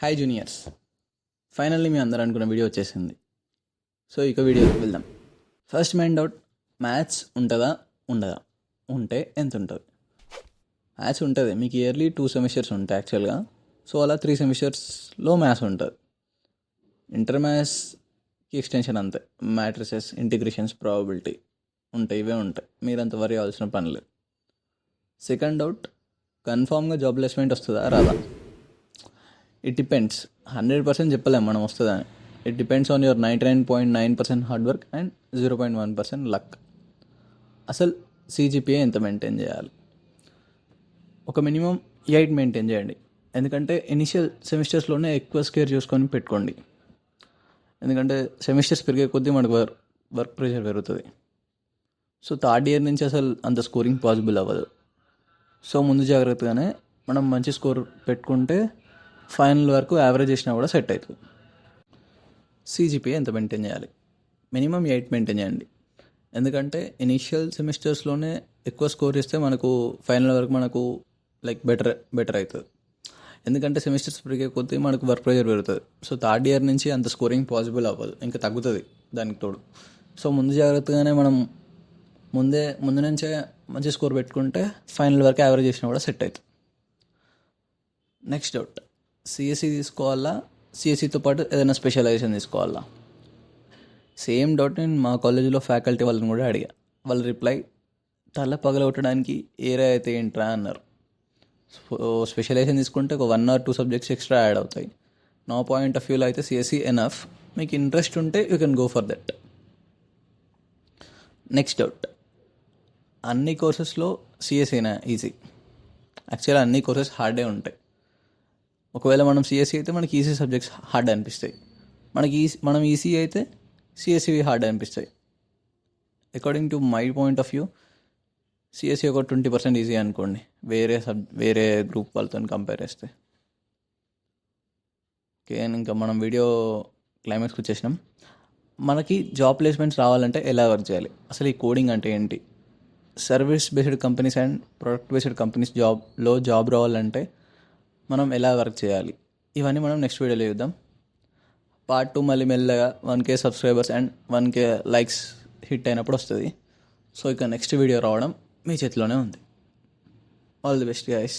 Hi juniors, finally మీ అందరూ అనుకున్న video వచ్చేసింది. సో ఇక వీడియోకి వెళ్దాం. ఫస్ట్ మైండ్ అవుట్, మ్యాథ్స్ ఉంటుందా ఉండదా, ఉంటే ఎంత ఉంటుంది? మ్యాథ్స్ ఉంటుంది. మీకు ఇయర్లీ 2 సెమిస్టర్స్ ఉంటాయి యాక్చువల్గా. సో అలా 3 సెమిస్టర్స్లో మ్యాథ్స్ ఉంటుంది. ఇంటర్ మ్యాథ్స్కి ఎక్స్టెన్షన్ అంతే, మ్యాట్రిసెస్, ఇంటిగ్రేషన్స్, ప్రాబబిలిటీ ఉంటాయి. ఇవే ఉంటాయి, మీరంత వరి అవ్వాల్సిన పని లేదు. సెకండ్ డౌట్, కన్ఫామ్గా జాబ్ ప్లేస్మెంట్ వస్తుందా రాదా? It depends. 100% చెప్పలేము మనం వస్తుందని. It depends on your 99.9% hard work and 0.1% luck. అసలు CGPA ఎంత మెయింటైన్ చేయాలి? ఒక మినిమం 8 మెయింటైన్ చేయండి. ఎందుకంటే ఇనిషియల్ సెమిస్టర్స్లోనే ఎక్కువ స్కేర్ చూసుకొని పెట్టుకోండి. ఎందుకంటే సెమిస్టర్స్ పెరిగే కొద్దీ మనకు వర్క్ ప్రెషర్ పెరుగుతుంది. సో థర్డ్ ఇయర్ నుంచి అసలు అంత స్కోరింగ్ పాసిబుల్ అవ్వదు. సో ముందు జాగ్రత్తగానే మనం మంచి స్కోర్ పెట్టుకుంటే ఫైనల్ వరకు యావరేజ్ చేసినా కూడా సెట్ అవుతుంది. CGPA ఎంత మెయింటైన్ చేయాలి? మినిమం 8 మెయింటైన్ చేయండి. ఎందుకంటే ఇనీషియల్ సెమిస్టర్స్లోనే ఎక్కువ స్కోర్ చేస్తే మనకు ఫైనల్ వరకు మనకు బెటర్ అవుతుంది. ఎందుకంటే సెమిస్టర్స్ పెరిగే కొద్దీ మనకు వర్క్ ప్రెషర్ పెరుగుతుంది. సో థర్డ్ ఇయర్ నుంచి అంత స్కోరింగ్ పాసిబుల్ అవ్వదు, ఇంకా తగ్గుతుంది దానికి తోడు. సో ముందు జాగ్రత్తగానే మనం ముందు నుంచే మంచి స్కోర్ పెట్టుకుంటే ఫైనల్ వరకు యావరేజ్ చేసినా కూడా సెట్ అవుతుంది. నెక్స్ట్ డౌట్, CSE తీసుకోవాలా, CSEతో పాటు ఏదైనా స్పెషలైజేషన్ తీసుకోవాలా? సేమ్ డౌట్ నేను మా కాలేజీలో ఫ్యాకల్టీ వాళ్ళని కూడా అడిగా. వాళ్ళ రిప్లై, తల పగలగొట్టడానికి ఏరియా అయితే ఏంట్రా అన్నారు. స్పెషలైజేషన్ తీసుకుంటే ఒక 1 or 2 సబ్జెక్ట్స్ ఎక్స్ట్రా యాడ్ అవుతాయి. నా పాయింట్ ఆఫ్ వ్యూలో అయితే CSE ఎనఫ్. మీకు ఇంట్రెస్ట్ ఉంటే you can go for that. Next doubt, అన్ని కోర్సెస్లో CSEనా ఈజీ? యాక్చువల్గా అన్ని కోర్సెస్ హార్డే ఉంటాయి. ఒకవేళ మనం CSE అయితే మనకి ఈసీ సబ్జెక్ట్స్ హార్డ్ అనిపిస్తాయి. మనం ఈసీ అయితే CSE హార్డ్ అనిపిస్తాయి. According to my point of view CSE ఒక 20% ఈజీ అనుకోండి, వేరే గ్రూప్ వాళ్ళతో కంపేర్ చేస్తే. ఓకే, ఇంకా మనం వీడియో క్లైమాక్స్కి వచ్చేసినాం. మనకి జాబ్ ప్లేస్మెంట్స్ రావాలంటే ఎలా వర్క్ చేయాలి? అసలు ఈ కోడింగ్ అంటే ఏంటి? Service based companies and product based companies job రావాలంటే మనం ఎలా వర్క్ చేయాలి? ఇవన్నీ మనం నెక్స్ట్ వీడియోలో చూద్దాం. పార్ట్ 2 మళ్ళీ మెల్లగా 1K subscribers and 1K likes hit అయినప్పుడు వస్తుంది. సో ఇక నెక్స్ట్ వీడియో రావడం మీ చేతిలోనే ఉంది. All the best guys.